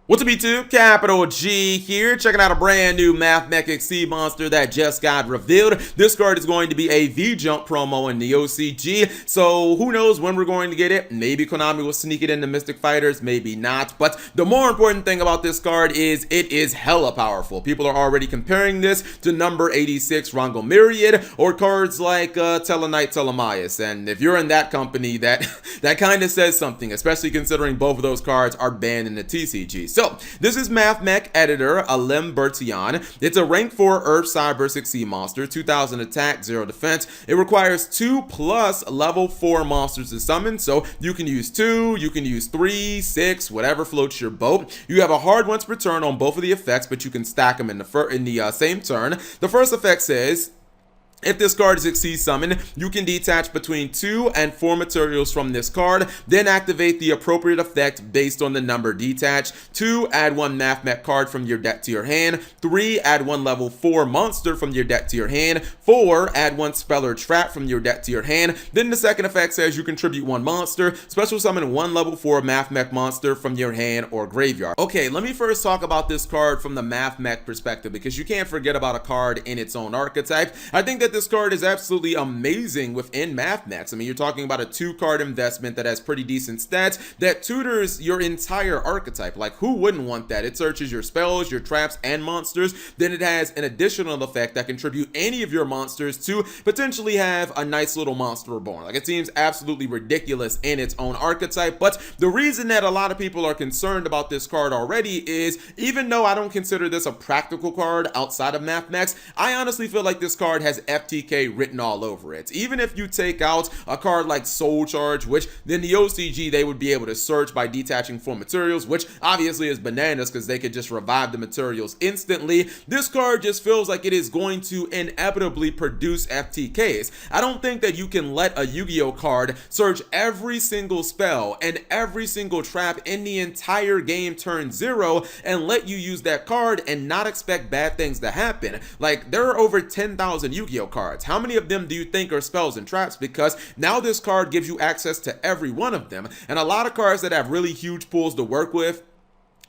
What's up YouTube? Capital G here, checking out a brand new Math Mech XC monster that just got revealed. This card is going to be a V-Jump promo in the OCG, so who knows when we're going to get it. Maybe Konami will sneak it into Mystic Fighters, maybe not. But the more important thing about this card is it is hella powerful. People are already comparing this to number 86 Rongo Myriad or cards like Teleknight Telemias. And if you're in that company, that kind of says something, especially considering both of those cards are banned in the TCG. So, this is Math Mech Editor Alem Bertian. It's a rank 4 Earth Cyber 6E monster, 2000 attack, 0 defense. It requires 2+ level 4 monsters to summon, so you can use 2, you can use 3, 6, whatever floats your boat. You have a hard once per turn on both of the effects, but you can stack them in the same turn. The first effect says, if this card is XC summoned, you can detach between 2 and 4 materials from this card, then activate the appropriate effect based on the number detached. 2, add 1 Math Mech card from your deck to your hand. 3, add 1 level 4 monster from your deck to your hand. 4, add 1 spell or trap from your deck to your hand. Then the second effect says you contribute 1 monster, special summon 1 level 4 Math Mech monster from your hand or graveyard. Okay, let me first talk about this card from the Math Mech perspective, because you can't forget about a card in its own archetype. I think that this card is absolutely amazing within Math Mechs. I mean, you're talking about a 2-card investment that has pretty decent stats that tutors your entire archetype. Like, who wouldn't want that? It searches your spells, your traps, and monsters. Then it has an additional effect that contribute any of your monsters to potentially have a nice little monster reborn. Like, it seems absolutely ridiculous in its own archetype, but the reason that a lot of people are concerned about this card already is, even though I don't consider this a practical card outside of Math Mechs, I honestly feel like this card has FTK written all over it. Even if you take out a card like Soul Charge, which in the OCG they would be able to search by detaching 4 materials, which obviously is bananas because they could just revive the materials instantly, this card just feels like it is going to inevitably produce FTKs. I don't think that you can let a Yu-Gi-Oh card search every single spell and every single trap in the entire game turn 0 and let you use that card and not expect bad things to happen. Like, there are over 10,000 Yu-Gi-Oh cards. How many of them do you think are spells and traps? Because now this card gives you access to every one of them, and a lot of cards that have really huge pools to work with,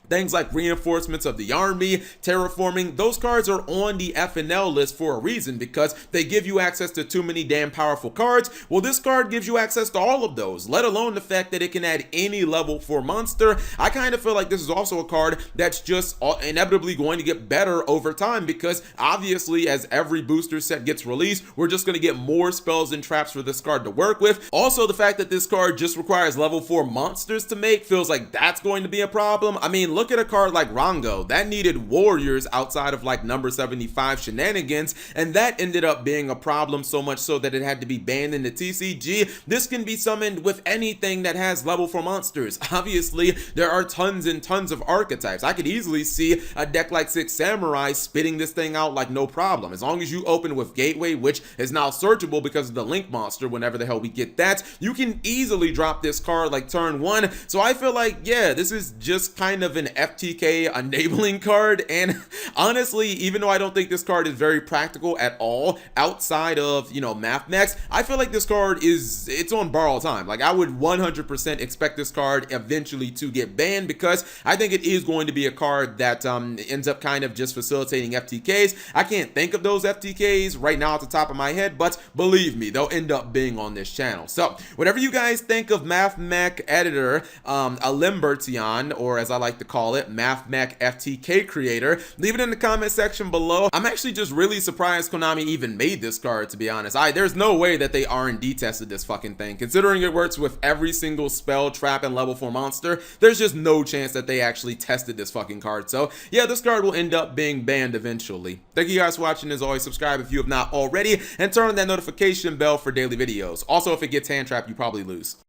things like reinforcements of the army, terraforming, those cards are on the FNL list for a reason, because they give you access to too many damn powerful cards. Well, this card gives you access to all of those, let alone the fact that it can add any level 4 monster. I kind of feel like this is also a card that's just inevitably going to get better over time, because obviously as every booster set gets released, we're just going to get more spells and traps for this card to work with. Also, the fact that this card just requires level 4 monsters to make feels like that's going to be a problem. I mean, look at a card like Rongo that needed warriors outside of like number 75 shenanigans, and that ended up being a problem, so much so that it had to be banned in the TCG. This can be summoned with anything that has level 4 monsters. Obviously, there are tons and tons of archetypes. I could easily see a deck like 6 Samurai spitting this thing out like no problem. As long as you open with Gateway, which is now searchable because of the Link monster whenever the hell we get that, you can easily drop this card like turn 1. So I feel like, yeah, this is just kind of an FTK enabling card. And honestly, even though I don't think this card is very practical at all outside of, you know, Math Mechs, I feel like this card it's on borrowed time. Like, I would 100% expect this card eventually to get banned, because I think it is going to be a card that ends up kind of just facilitating FTKs. I can't think of those FTKs right now at the top of my head, but believe me, they'll end up being on this channel. So whatever you guys think of Math Mech Editor Alem Bertian, or as I like to call it, Math Mech FTK creator, leave it in the comment section below. I'm actually just really surprised Konami even made this card, to be honest. There's no way that they R&D tested this fucking thing, considering it works with every single spell, trap, and level 4 monster. There's just no chance that they actually tested this fucking card. So yeah, this card will end up being banned eventually. Thank you guys for watching. As always, subscribe if you have not already, and turn on that notification bell for daily videos. Also, if it gets hand trapped, you probably lose.